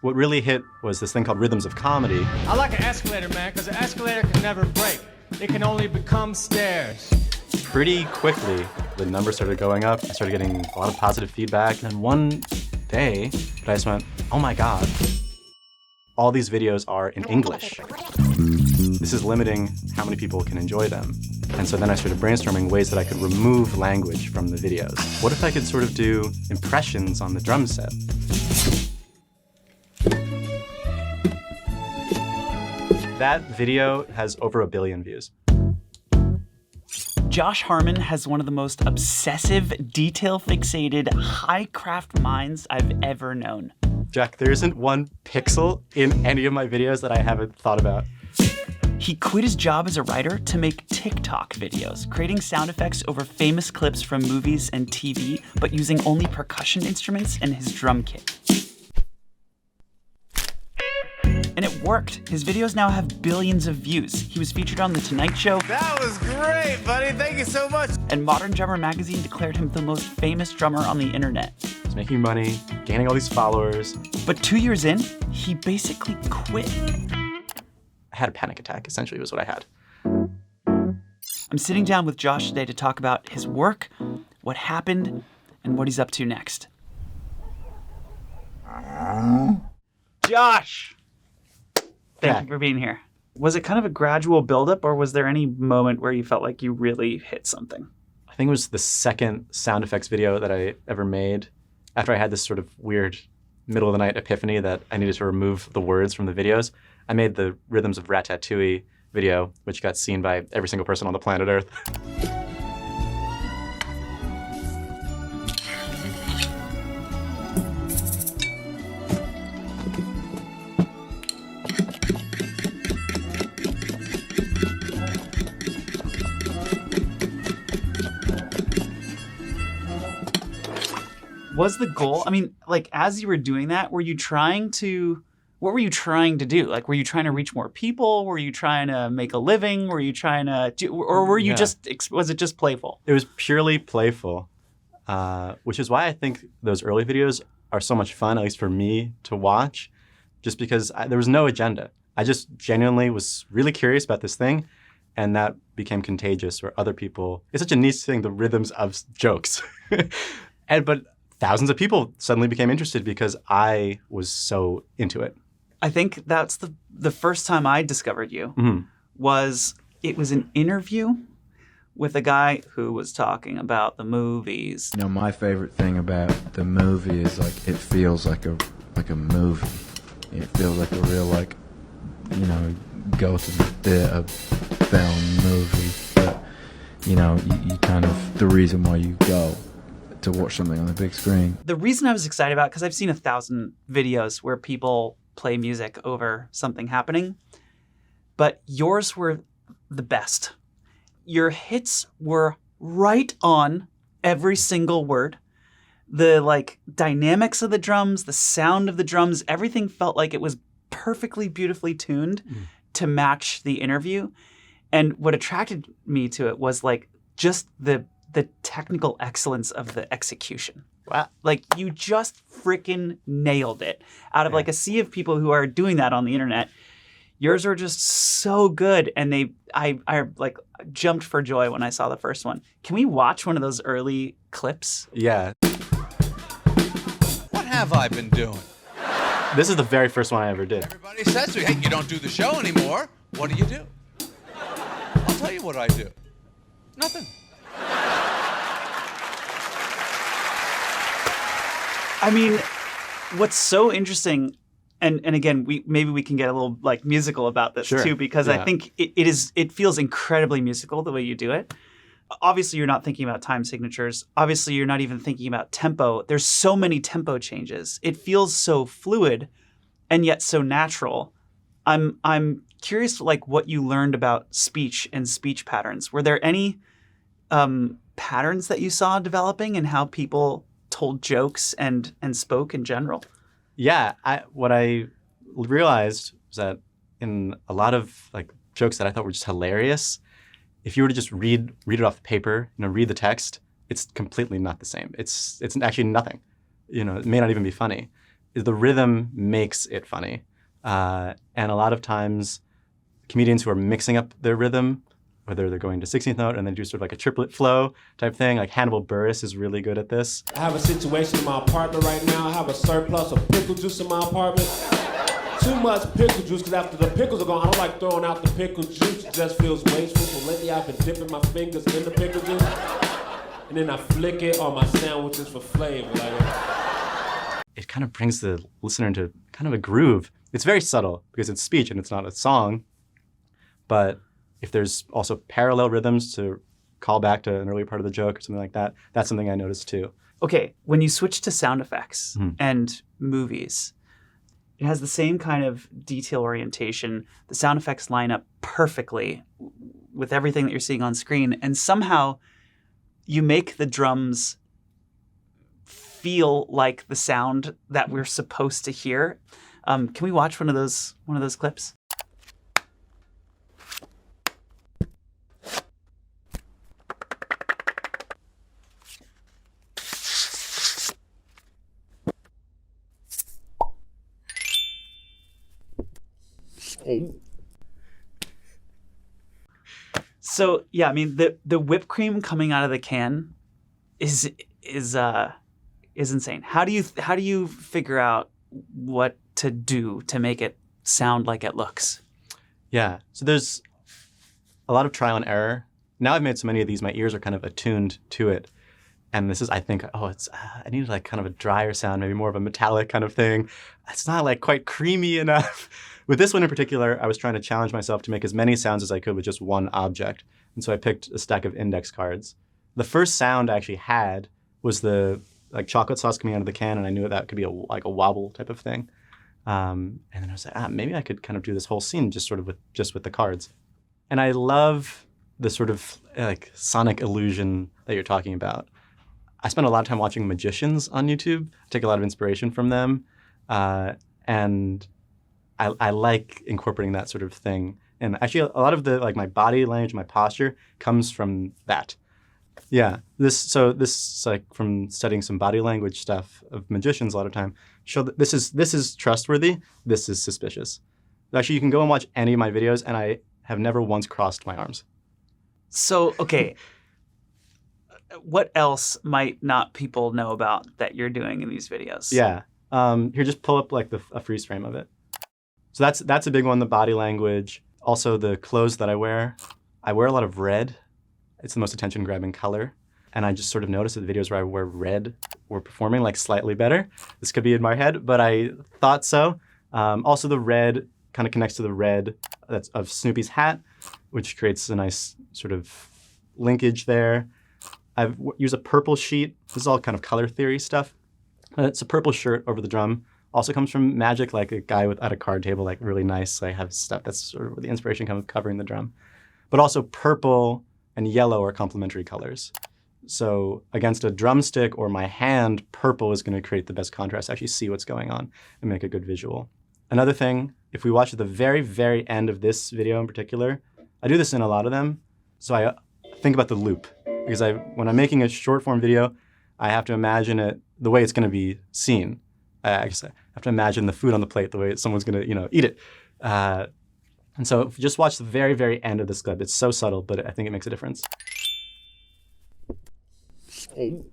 What really hit was this thing called Rhythms of Comedy. I like an escalator, man, because an escalator can never break. It can only become stairs. Pretty quickly, the numbers started going up. I started getting a lot of positive feedback. And one day, I just went, oh my God, all these videos are in English. This is limiting how many people can enjoy them. And so then I started brainstorming ways that I could remove language from the videos. What if I could sort of do impressions on the drum set? That video has over 1 billion views. Josh Harmon has one of the most obsessive, detail-fixated, high-craft minds I've ever known. Jack, there isn't one pixel in any of my videos that I haven't thought about. He quit his job as a writer to make TikTok videos, creating sound effects over famous clips from movies and TV, but using only percussion instruments and his drum kit. And it worked. His videos now have billions of views. He was featured on The Tonight Show. That was great, buddy. Thank you so much. And Modern Drummer magazine declared him the most famous drummer on the internet. He's making money, gaining all these followers. But 2 years in, he basically quit. I had a panic attack, essentially, was what I had. I'm sitting down with Josh today to talk about his work, what happened, and what he's up to next. Josh! Thank you for being here. Was it kind of a gradual buildup, or was there any moment where you felt like you really hit something? I think it was the second sound effects video that I ever made after I had this sort of weird middle of the night epiphany that I needed to remove the words from the videos. I made the Rhythms of Ratatouille video, which got seen by every single person on the planet Earth. Was the goal, I mean, like, as you were doing that, what were you trying to do? Like, were you trying to reach more people? Were you trying to make a living? Were you trying to or were you was it just playful? It was purely playful, which is why I think those early videos are so much fun, at least for me, to watch, just because there was no agenda. I just genuinely was really curious about this thing, and that became contagious where other people, it's such a niche thing, the rhythms of jokes. But thousands of people suddenly became interested because I was so into it. I think that's the first time I discovered you. It was an interview with a guy who was talking about the movies. You know, my favorite thing about the movie is like it feels like a movie. It feels like a real, like, you know, go to the theater, film, movie. But you know, you kind of, the reason why you go to watch something on the big screen. The reason I was excited about it, because I've seen 1,000 videos where people play music over something happening, but yours were the best. Your hits were right on every single word. The like dynamics of the drums, the sound of the drums, everything felt like it was perfectly beautifully tuned to match the interview. And what attracted me to it was like just the technical excellence of the execution. Wow. Like, you just freaking nailed it. Out of like a sea of people who are doing that on the internet, yours are just so good. And I like jumped for joy when I saw the first one. Can we watch one of those early clips? Yeah. What have I been doing? This is the very first one I ever did. Everybody says to me, hey, you don't do the show anymore. What do you do? I'll tell you what I do. Nothing. I mean, what's so interesting, and again, maybe we can get a little like musical about this too, because I think it feels incredibly musical the way you do it. Obviously, you're not thinking about time signatures. Obviously, you're not even thinking about tempo. There's so many tempo changes. It feels so fluid and yet so natural. I'm curious, like, what you learned about speech and speech patterns. Were there any patterns that you saw developing in how people told jokes and spoke in general? Yeah, what I realized was that in a lot of like jokes that I thought were just hilarious, if you were to just read it off the paper, read the text, it's completely not the same. It's actually nothing. It may not even be funny. the rhythm makes it funny. And a lot of times, comedians who are mixing up their rhythm, whether they're going to 16th note and then do sort of like a triplet flow type thing, like Hannibal Buress is really good at this. I have a situation in my apartment right now. I have a surplus of pickle juice in my apartment. Too much pickle juice, because after the pickles are gone, I don't like throwing out the pickle juice. It just feels wasteful. So lately I've been dipping my fingers in the pickle juice. And then I flick it on my sandwiches for flavor. It kind of brings the listener into kind of a groove. It's very subtle because it's speech and it's not a song. But if there's also parallel rhythms to call back to an earlier part of the joke or something like that, that's something I noticed too. Okay, when you switch to sound effects and movies, it has the same kind of detail orientation. The sound effects line up perfectly with everything that you're seeing on screen. And somehow you make the drums feel like the sound that we're supposed to hear. Can we watch one of those clips? So yeah, I mean the whipped cream coming out of the can is insane. How do you figure out what to do to make it sound like it looks? Yeah, so there's a lot of trial and error. Now I've made so many of these, my ears are kind of attuned to it. And this is, I think, I need like kind of a drier sound, maybe more of a metallic kind of thing. It's not like quite creamy enough. With this one in particular, I was trying to challenge myself to make as many sounds as I could with just one object. And so I picked a stack of index cards. The first sound I actually had was the like chocolate sauce coming out of the can, and I knew that could be like a wobble type of thing. And then I was like, maybe I could kind of do this whole scene just with the cards. And I love the sort of like sonic illusion that you're talking about. I spend a lot of time watching magicians on YouTube. I take a lot of inspiration from them. And I like incorporating that sort of thing. And actually a lot of the, like my body language, my posture comes from that. Yeah, this like from studying some body language stuff of magicians a lot of time, show that this is trustworthy, this is suspicious. Actually, you can go and watch any of my videos and I have never once crossed my arms. So, okay. What else might not people know about that you're doing in these videos? Yeah. Here, just pull up like a freeze frame of it. So that's a big one, the body language. Also the clothes that I wear. I wear a lot of red. It's the most attention-grabbing color. And I just sort of noticed that the videos where I wear red were performing like slightly better. This could be in my head, but I thought so. Also the red kind of connects to the red that's of Snoopy's hat, which creates a nice sort of linkage there. I've used a purple sheet. This is all kind of color theory stuff. It's a purple shirt over the drum. Also comes from Magic, like a guy at a card table, like really nice. I have stuff that's sort of where the inspiration comes covering the drum. But also purple and yellow are complementary colors. So against a drumstick or my hand, purple is going to create the best contrast, actually see what's going on and make a good visual. Another thing, if we watch at the very, very end of this video in particular, I do this in a lot of them. So I think about the loop. Because when I'm making a short form video, I have to imagine it the way it's going to be seen. I have to imagine the food on the plate the way someone's going to, eat it. And so if you just watch the very, very end of this clip. It's so subtle, but I think it makes a difference. You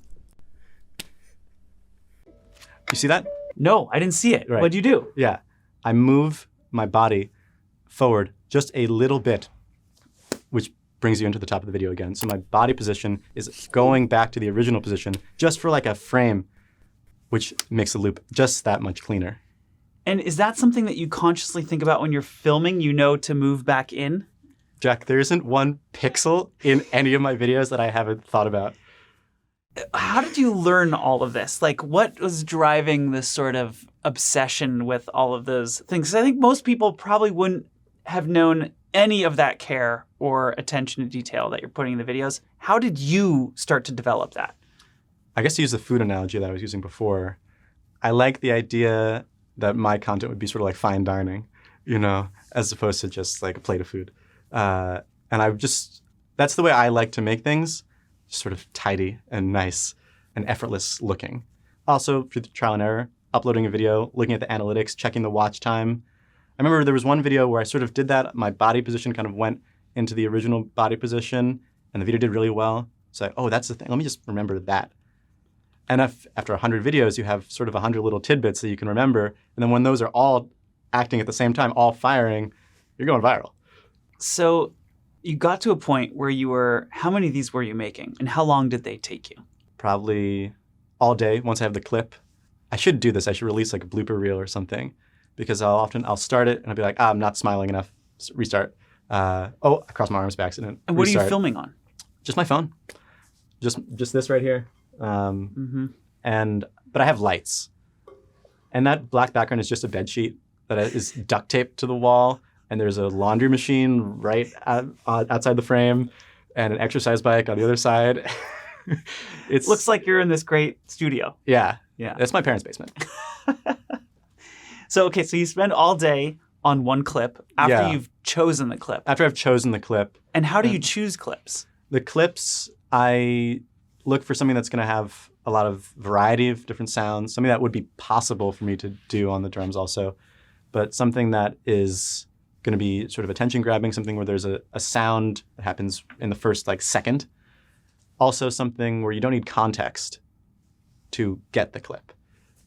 see that? No, I didn't see it. Right. What'd you do? Yeah, I move my body forward just a little bit, which brings you into the top of the video again. So my body position is going back to the original position just for like a frame, which makes the loop just that much cleaner. And is that something that you consciously think about when you're filming, to move back in? Jack, there isn't one pixel in any of my videos that I haven't thought about. How did you learn all of this? Like, what was driving this sort of obsession with all of those things? 'Cause I think most people probably wouldn't have known any of that care or attention to detail that you're putting in the videos. How did you start to develop that? I guess to use the food analogy that I was using before, I like the idea that my content would be sort of like fine dining, as opposed to just like a plate of food. And that's the way I like to make things, sort of tidy and nice and effortless looking. Also, through the trial and error, uploading a video, looking at the analytics, checking the watch time. I remember there was one video where I sort of did that. My body position kind of went into the original body position, and the video did really well. So, oh, that's the thing. Let me just remember that. And after 100 videos, you have sort of 100 little tidbits that you can remember. And then when those are all acting at the same time, all firing, you're going viral. So you got to a point where how many of these were you making? And how long did they take you? Probably all day once I have the clip. I should do this. I should release like a blooper reel or something, because I'll start it and I'll be like, I'm not smiling enough. Restart. I crossed my arms by accident. And what Restart. are you filming on? Just my phone. Just this right here. But I have lights, and that black background is just a bed sheet that is duct taped to the wall, and there's a laundry machine right outside the frame, and an exercise bike on the other side. It looks like you're in this great studio. Yeah. Yeah. That's my parents' basement. So you spend all day on one clip after you've chosen the clip. After I've chosen the clip. And how do you choose clips? The clips, I look for something that's going to have a lot of variety of different sounds, something that would be possible for me to do on the drums also, but something that is going to be sort of attention grabbing, something where there's a sound that happens in the first second. Also something where you don't need context to get the clip.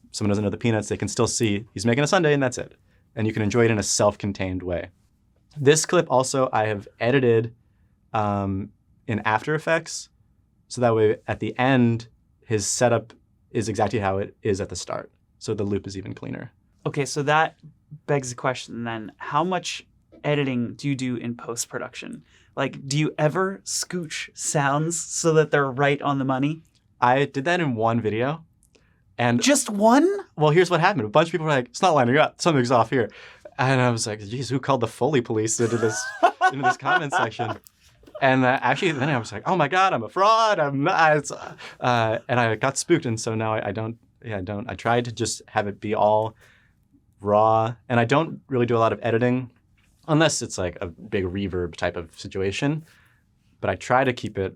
If someone doesn't know the Peanuts, they can still see he's making a sundae and that's it. And you can enjoy it in a self-contained way. This clip also I have edited in After Effects, so that way at the end, his setup is exactly how it is at the start. So the loop is even cleaner. Okay, so that begs the question then, how much editing do you do in post-production? Do you ever scooch sounds so that they're right on the money? I did that in one video. And just one? Well, here's what happened. A bunch of people were like, it's not lining up. Something's off here. And I was like, geez, who called the Foley police into this comment section? And actually, then I was like, oh my God, I'm a fraud. I'm not. And I got spooked. And so now I don't. I tried to just have it be all raw. And I don't really do a lot of editing unless it's like a big reverb type of situation. But I try to keep it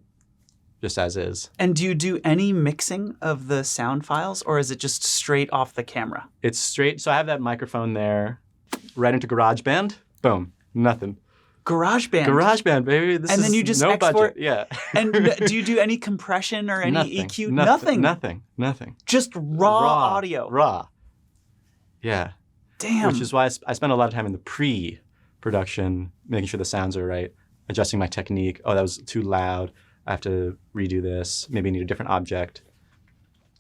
just as is. And do you do any mixing of the sound files, or is it just straight off the camera? It's straight. So I have that microphone there, right into GarageBand. Boom. Nothing. GarageBand, baby. And then you just no export. Budget. Yeah. And do you do any compression or any EQ? Nothing. Just raw audio. Raw. Yeah. Damn. Which is why I spend a lot of time in the pre-production, making sure the sounds are right, adjusting my technique. Oh, that was too loud. I have to redo this. Maybe I need a different object.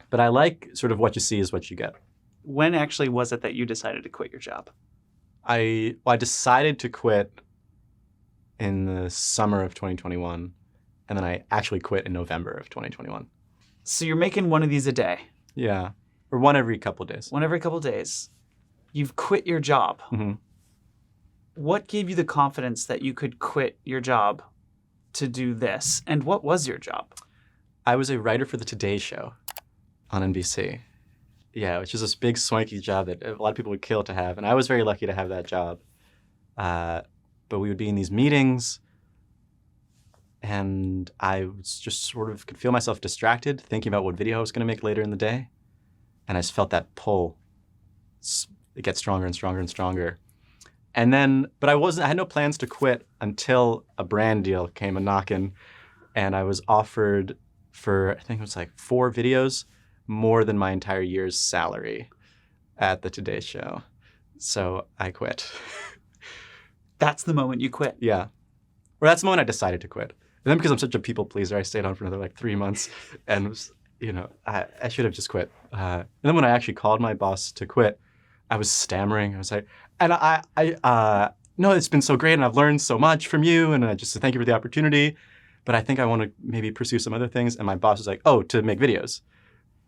But I like sort of what you see is what you get. When actually was it that you decided to quit your job? I decided to quit in the summer of 2021, and then I actually quit in November of 2021. So you're making one of these a day? Yeah, or one every couple of days. One every couple of days. You've quit your job. Mm-hmm. What gave you the confidence that you could quit your job to do this? And what was your job? I was a writer for the Today Show on NBC. Yeah, which is this big swanky job that a lot of people would kill to have. And I was very lucky to have that job. But we would be in these meetings, and I was just sort of could feel myself distracted, thinking about what video I was going to make later in the day. And I just felt that pull. It gets stronger and stronger and stronger. And then, but I had no plans to quit until a brand deal came a-knocking, and I was offered for, I think it was 4 videos, more than my entire year's salary at the Today Show. So I quit. That's the moment you quit? Yeah. Or that's the moment I decided to quit. And then because I'm such a people pleaser, I stayed on for another 3 months, and was, I should have just quit. And then when I actually called my boss to quit, I was stammering. I was like, and no, it's been so great, and I've learned so much from you, and I just thank you for the opportunity. But I think I want to maybe pursue some other things. And my boss was like, oh, to make videos.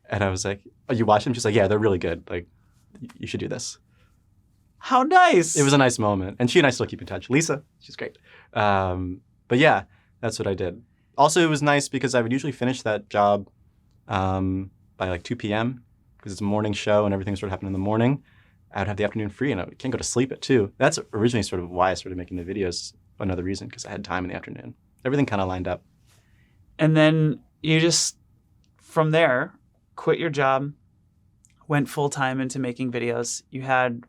And I was like, oh, you watch them? She's like, yeah, they're really good. You should do this. How nice. It was a nice moment. And she and I still keep in touch. Lisa, she's great. But yeah, that's what I did. Also, it was nice because I would usually finish that job by 2 p.m. because it's a morning show and everything sort of happened in the morning. I would have the afternoon free and I can't go to sleep at 2. That's originally sort of why I started making the videos. Another reason, because I had time in the afternoon. Everything kind of lined up. And then you just, from there, quit your job, went full time into making videos, you had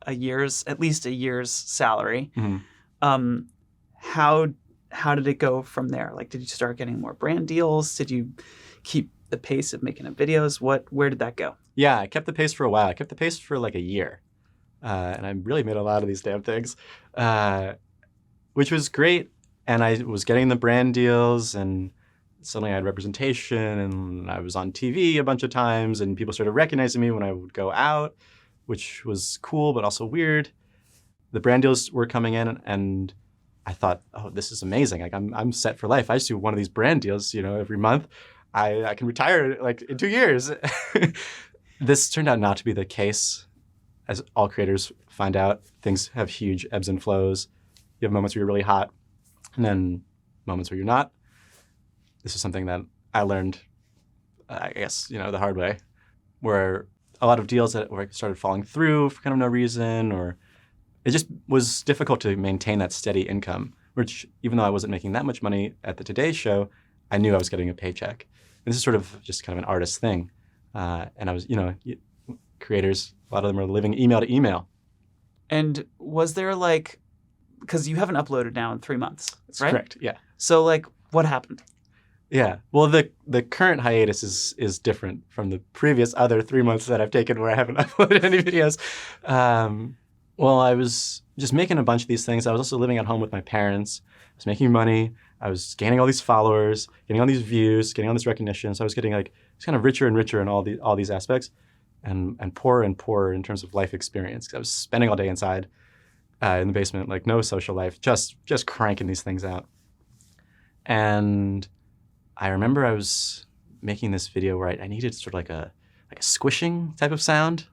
at least a year's salary. Mm-hmm. How did it go from there? Like, did you start getting more brand deals? Did you keep the pace of making up videos? Where did that go? Yeah, I kept the pace for a while. I kept the pace for like a year. And I really made a lot of these damn things, which was great. And I was getting the brand deals, and suddenly I had representation, and I was on TV a bunch of times, and people started recognizing me when I would go out, which was cool, but also weird. The brand deals were coming in, and I thought, oh, this is amazing. Like I'm set for life. I just do one of these brand deals, every month. I can retire like in 2 years. This turned out not to be the case. As all creators find out, things have huge ebbs and flows. You have moments where you're really hot, and then moments where you're not. This is something that I learned, I guess, the hard way, where a lot of deals that started falling through for kind of no reason, or it just was difficult to maintain that steady income, which even though I wasn't making that much money at the Today Show, I knew I was getting a paycheck. And this is sort of just kind of an artist thing. And I was, creators, a lot of them are living email to email. And was there because you haven't uploaded now in 3 months, That's right? correct, yeah. So what happened? Yeah, well, the current hiatus is different from the previous other 3 months that I've taken where I haven't uploaded any videos. Well, I was just making a bunch of these things. I was also living at home with my parents. I was making money. I was gaining all these followers, getting all these views, getting all this recognition. So I was getting it's kind of richer and richer in all these aspects, and poorer and poorer in terms of life experience. 'Cause I was spending all day inside in the basement, no social life, just cranking these things out. And I remember I was making this video where I needed sort of like a squishing type of sound.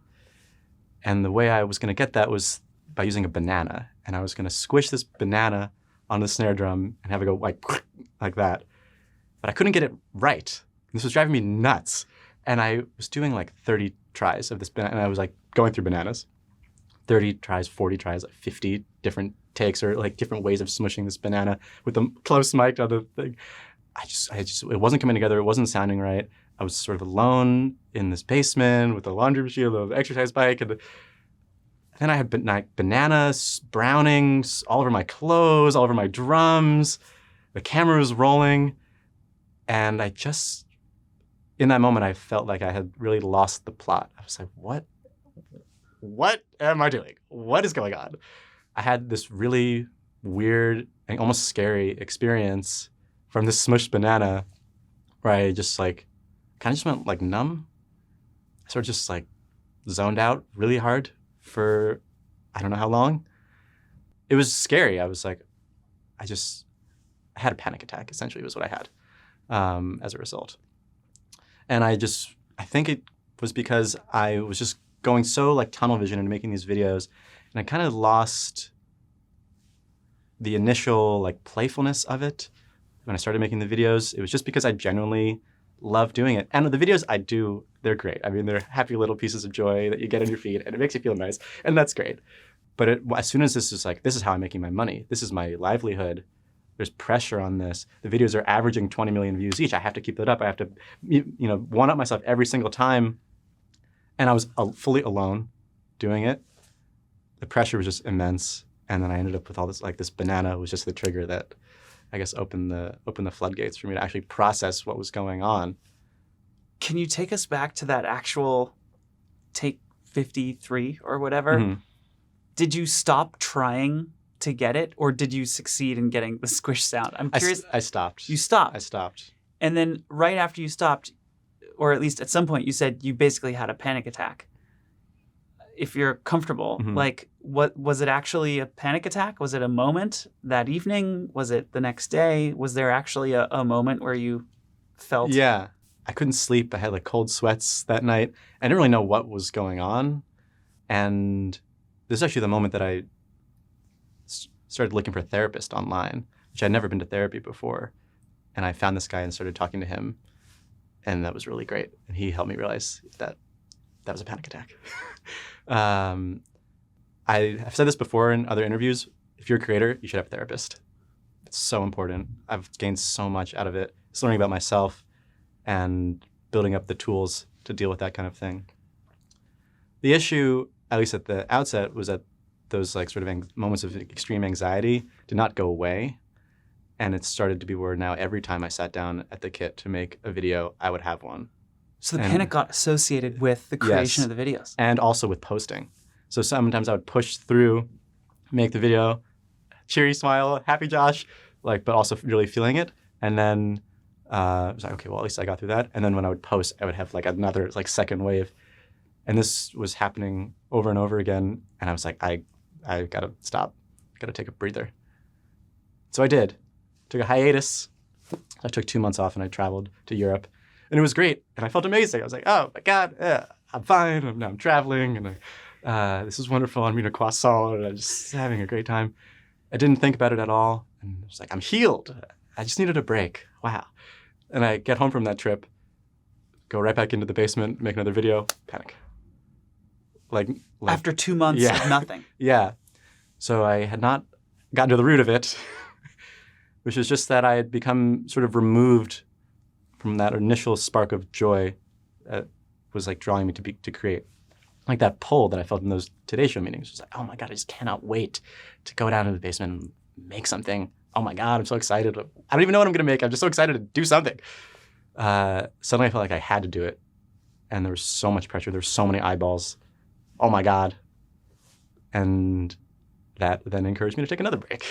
And the way I was going to get that was by using a banana. And I was going to squish this banana on the snare drum and have it go like that. But I couldn't get it right. This was driving me nuts. And I was doing 30 tries of this banana. And I was going through bananas. 30 tries, 40 tries, 50 different takes or different ways of smushing this banana with the close mic on the thing. I just, it wasn't coming together. It wasn't sounding right. I was sort of alone in this basement with a laundry machine, the exercise bike, and then I had bananas, brownings all over my clothes, all over my drums. The camera was rolling, and in that moment, I felt like I had really lost the plot. I was like, what am I doing? What is going on? I had this really weird and almost scary experience from this smushed banana where I just kind of just went numb. I sort of just zoned out really hard for I don't know how long. It was scary. I was I had a panic attack, essentially was what I had as a result. And I think it was because I was just going so tunnel vision into making these videos, and I kind of lost the initial playfulness of it. When I started making the videos, it was just because I genuinely love doing it. And the videos I do, they're great. I mean, they're happy little pieces of joy that you get in your feed, and it makes you feel nice, and that's great. But as soon as this is this is how I'm making my money. This is my livelihood. There's pressure on this. The videos are averaging 20 million views each. I have to keep that up. I have to, one-up myself every single time. And I was fully alone doing it. The pressure was just immense. And then I ended up with all this, this banana was just the trigger that I guess opened the floodgates for me to actually process what was going on. Can you take us back to that actual take 53 or whatever? Mm-hmm. Did you stop trying to get it, or did you succeed in getting the squish sound? I'm curious. I stopped. You stopped. I stopped. And then right after you stopped, or at least at some point, you said you basically had a panic attack. If you're comfortable, what was it actually a panic attack? Was it a moment that evening? Was it the next day? Was there actually a moment where you felt? Yeah. I couldn't sleep. I had cold sweats that night. I didn't really know what was going on. And this is actually the moment that I started looking for a therapist online, which I'd never been to therapy before. And I found this guy and started talking to him. And that was really great. And he helped me realize that was a panic attack. I've said this before in other interviews. If you're a creator, you should have a therapist. It's so important. I've gained so much out of it. Just learning about myself and building up the tools to deal with that kind of thing. The issue, at least at the outset, was that those like sort of moments of extreme anxiety did not go away. And it started to be where now every time I sat down at the kit to make a video, I would have one. So the panic got associated with the creation of the videos. And also with posting. So sometimes I would push through, make the video, cheery smile, happy Josh, but also really feeling it. And then I was like, okay, well, at least I got through that. And then when I would post, I would have another second wave. And this was happening over and over again. And I was like, I got to stop. Got to take a breather. So I did. Took a hiatus. I took 2 months off and I traveled to Europe. And it was great. And I felt amazing. I was like, oh my God, I'm fine. Now I'm traveling. And this is wonderful. I'm eating a croissant. And I'm just having a great time. I didn't think about it at all. And I was like, I'm healed. I just needed a break. Wow. And I get home from that trip, go right back into the basement, make another video, panic. After 2 months of nothing. Yeah. So I had not gotten to the root of it, which is just that I had become sort of removed from that initial spark of joy that was drawing me to create. Like that pull that I felt in those Today Show meetings. It was like, oh my God, I just cannot wait to go down to the basement and make something. Oh my God, I'm so excited. I don't even know what I'm going to make. I'm just so excited to do something. Suddenly I felt like I had to do it. And there was so much pressure. There were so many eyeballs. Oh my God. And that then encouraged me to take another break.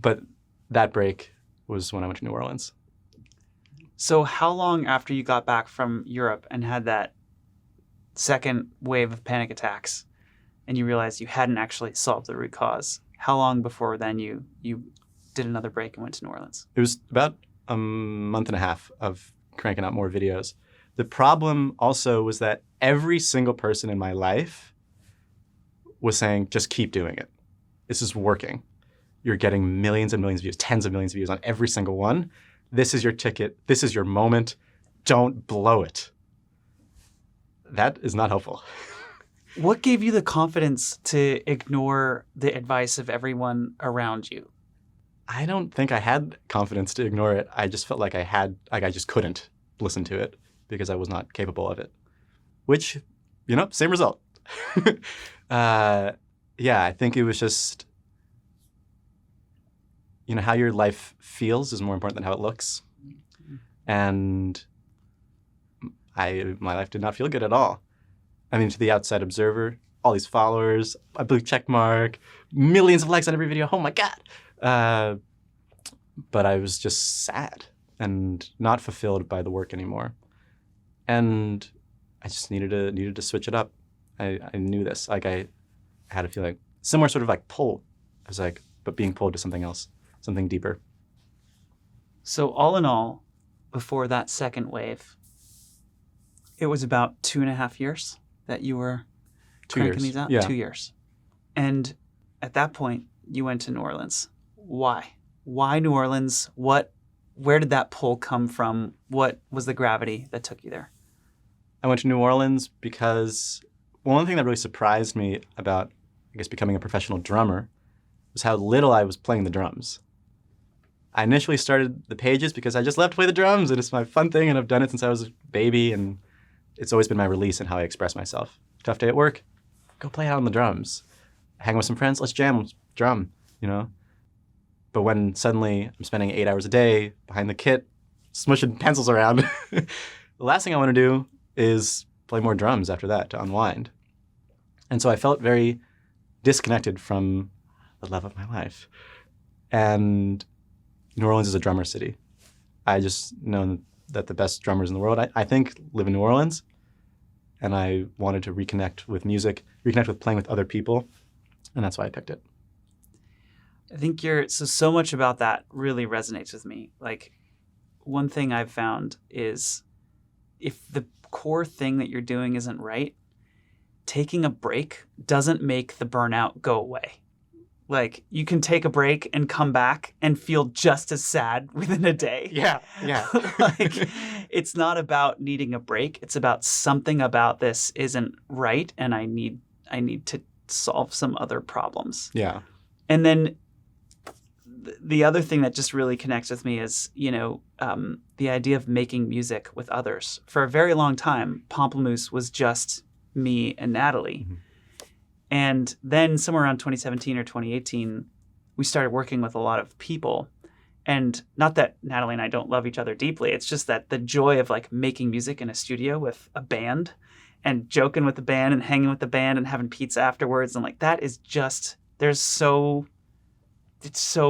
But that break was when I went to New Orleans. So how long after you got back from Europe and had that second wave of panic attacks and you realized you hadn't actually solved the root cause, how long before then you did another break and went to New Orleans? It was about a month and a half of cranking out more videos. The problem also was that every single person in my life was saying, just keep doing it. This is working. You're getting millions and millions of views, tens of millions of views on every single one. This is your ticket. This is your moment. Don't blow it. That is not helpful. What gave you the confidence to ignore the advice of everyone around you? I don't think I had confidence to ignore it. I just felt like I just couldn't listen to it because I was not capable of it. Which, same result. I think it was just, how your life feels is more important than how it looks. And my life did not feel good at all. I mean, to the outside observer, all these followers, a blue check mark, millions of likes on every video. Oh my God. But I was just sad and not fulfilled by the work anymore. And I just needed to switch it up. I knew this. I had a feeling, similar sort of pull. I was but being pulled to something else, something deeper. So all in all, before that second wave, it was about 2.5 years that you were cranking these out? Yeah. 2 years. And at that point, you went to New Orleans. Why? Why New Orleans? Where did that pull come from? What was the gravity that took you there? I went to New Orleans because one thing that really surprised me about, becoming a professional drummer was how little I was playing the drums. I initially started the pages because I just love to play the drums and it's my fun thing and I've done it since I was a baby and it's always been my release and how I express myself. Tough day at work, go play out on the drums. Hang with some friends, let's jam, drum, But when suddenly I'm spending 8 hours a day behind the kit, smushing pencils around, the last thing I want to do is play more drums after that to unwind. And so I felt very disconnected from the love of my life. And New Orleans is a drummer city. I just know that the best drummers in the world, I think, live in New Orleans. And I wanted to reconnect with music, reconnect with playing with other people. And that's why I picked it. I think so much about that really resonates with me. One thing I've found is if the core thing that you're doing isn't right, taking a break doesn't make the burnout go away. You can take a break and come back and feel just as sad within a day. Yeah. It's not about needing a break. It's about something about this isn't right and I need to solve some other problems. Yeah. And then the other thing that just really connects with me is, the idea of making music with others. For a very long time, Pamplemousse was just me and Natalie. Mm-hmm. And then somewhere around 2017 or 2018, we started working with a lot of people. And not that Natalie and I don't love each other deeply. It's just that the joy of like making music in a studio with a band and joking with the band and hanging with the band and having pizza afterwards. And like, that is just, it's so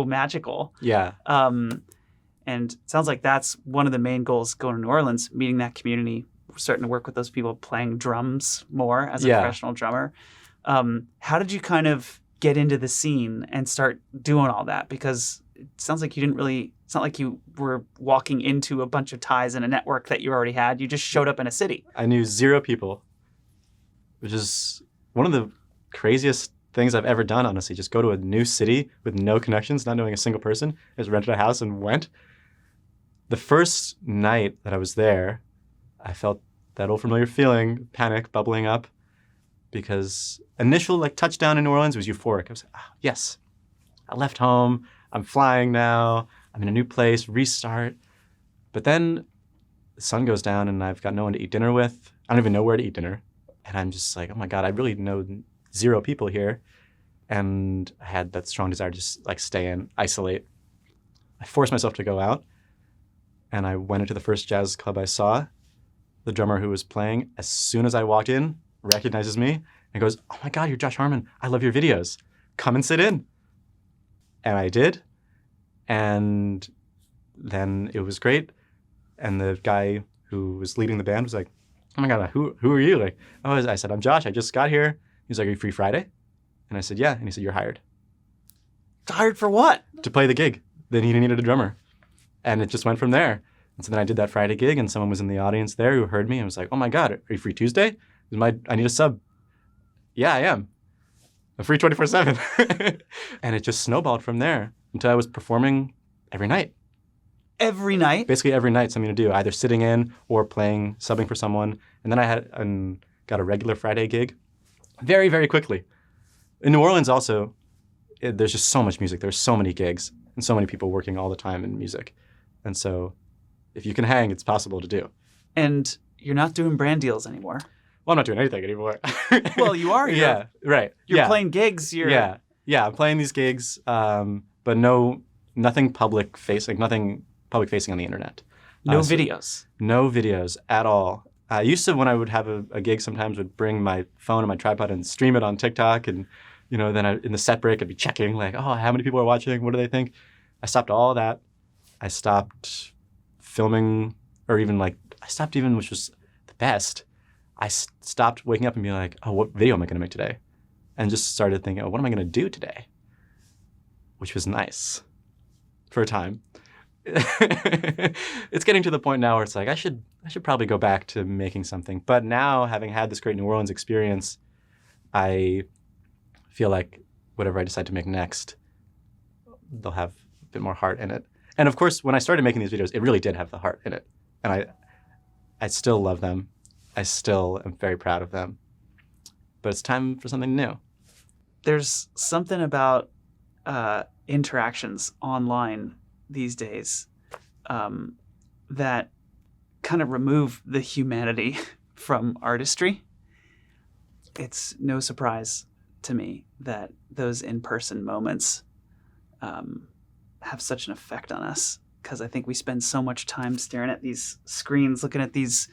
magical. Yeah. And it sounds like that's one of the main goals going to New Orleans, meeting that community. We're starting to work with those people playing drums more as a professional drummer. How did you kind of get into the scene and start doing all that? Because it sounds like you didn't really, it's not like you were walking into a bunch of ties in a network that you already had. You just showed up in a city. I knew 0 people, which is one of the craziest things I've ever done, honestly. Just go to a new city with no connections, not knowing a single person. I just rented a house and went. The first night that I was there, I felt that old familiar feeling, panic bubbling up, because initial like touchdown in New Orleans was euphoric. I was like, oh, yes, I left home. I'm flying now. I'm in a new place, restart. But then the sun goes down and I've got no one to eat dinner with. I don't even know where to eat dinner. And I'm just like, oh my God, I really know 0 people here. And I had that strong desire to just like stay in, isolate. I forced myself to go out. And I went into the first jazz club I saw. The drummer who was playing, as soon as I walked in, recognizes me and goes, oh my God, you're Josh Harmon. I love your videos. Come and sit in. And I did. And then it was great. And the guy who was leading the band was like, oh my God, who are you? Like, oh, I said, I'm Josh. I just got here. He was like, are you free Friday? And I said, yeah. And he said, you're hired. Hired for what? To play the gig. Then he needed a drummer. And it just went from there. And so then I did that Friday gig and someone was in the audience there who heard me and was like, oh my God, are you free Tuesday? I need a sub. Yeah, I am. I'm free 24/7. And it just snowballed from there until I was performing every night. Every night? Basically every night, something to do, either sitting in or playing, subbing for someone. And then I got a regular Friday gig very, very quickly. In New Orleans also, there's just so much music. There's so many gigs and so many people working all the time in music. And so if you can hang, it's possible to do. And you're not doing brand deals anymore. Well, I'm not doing anything anymore. Well, you are. Yeah, right. You're playing gigs. Yeah, I'm playing these gigs, but nothing public facing, nothing public facing on the internet. No videos. No videos at all. I used to, when I would have a gig, sometimes would bring my phone and my tripod and stream it on TikTok, and then in the set break I'd be checking like, oh, how many people are watching? What do they think? I stopped all that. I stopped filming, or even which was the best. I stopped waking up and being like, oh, what video am I going to make today? And just started thinking, oh, what am I going to do today? Which was nice for a time. It's getting to the point now where it's like, I should probably go back to making something. But now, having had this great New Orleans experience, I feel like whatever I decide to make next, they'll have a bit more heart in it. And of course, when I started making these videos, it really did have the heart in it. And I still love them. I still am very proud of them. But it's time for something new. There's something about interactions online these days that kind of remove the humanity from artistry. It's no surprise to me that those in-person moments have such an effect on us, because I think we spend so much time staring at these screens, looking at these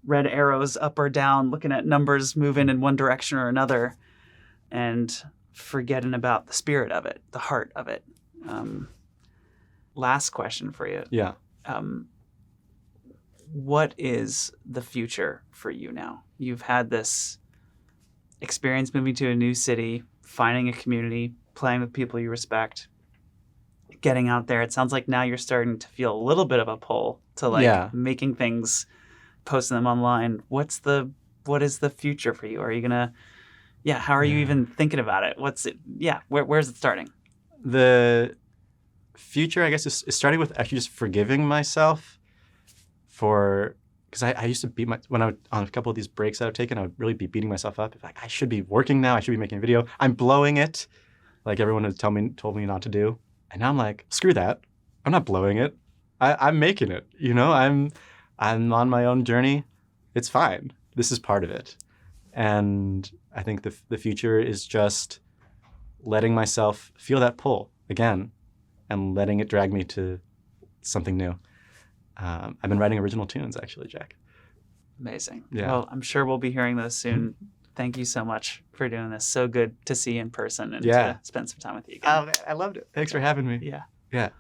red arrows up or down, looking at numbers moving in one direction or another, and forgetting about the spirit of it, the heart of it. Last question for you. Yeah. What is the future for you now? You've had this experience moving to a new city, finding a community, playing with people you respect, getting out there. It sounds like now you're starting to feel a little bit of a pull to making things, posting them online. What is the future for you? Are you gonna, how are you even thinking about it? What's it? Yeah, where's it starting? The future, I guess, is starting with actually just forgiving myself because I used to when I would, on a couple of these breaks that I've taken, I would really be beating myself up. Like, I should be working now. I should be making a video. I'm blowing it, like everyone had told me not to do. And now I'm like, screw that. I'm not blowing it. I'm making it. I'm on my own journey. It's fine. This is part of it. And I think the future is just letting myself feel that pull again and letting it drag me to something new. I've been writing original tunes, actually, Jack. Amazing. Yeah. Well, I'm sure we'll be hearing those soon. Thank you so much for doing this. So good to see you in person and Yeah. to spend some time with you again. I loved it. Thanks for having me. Yeah. Yeah.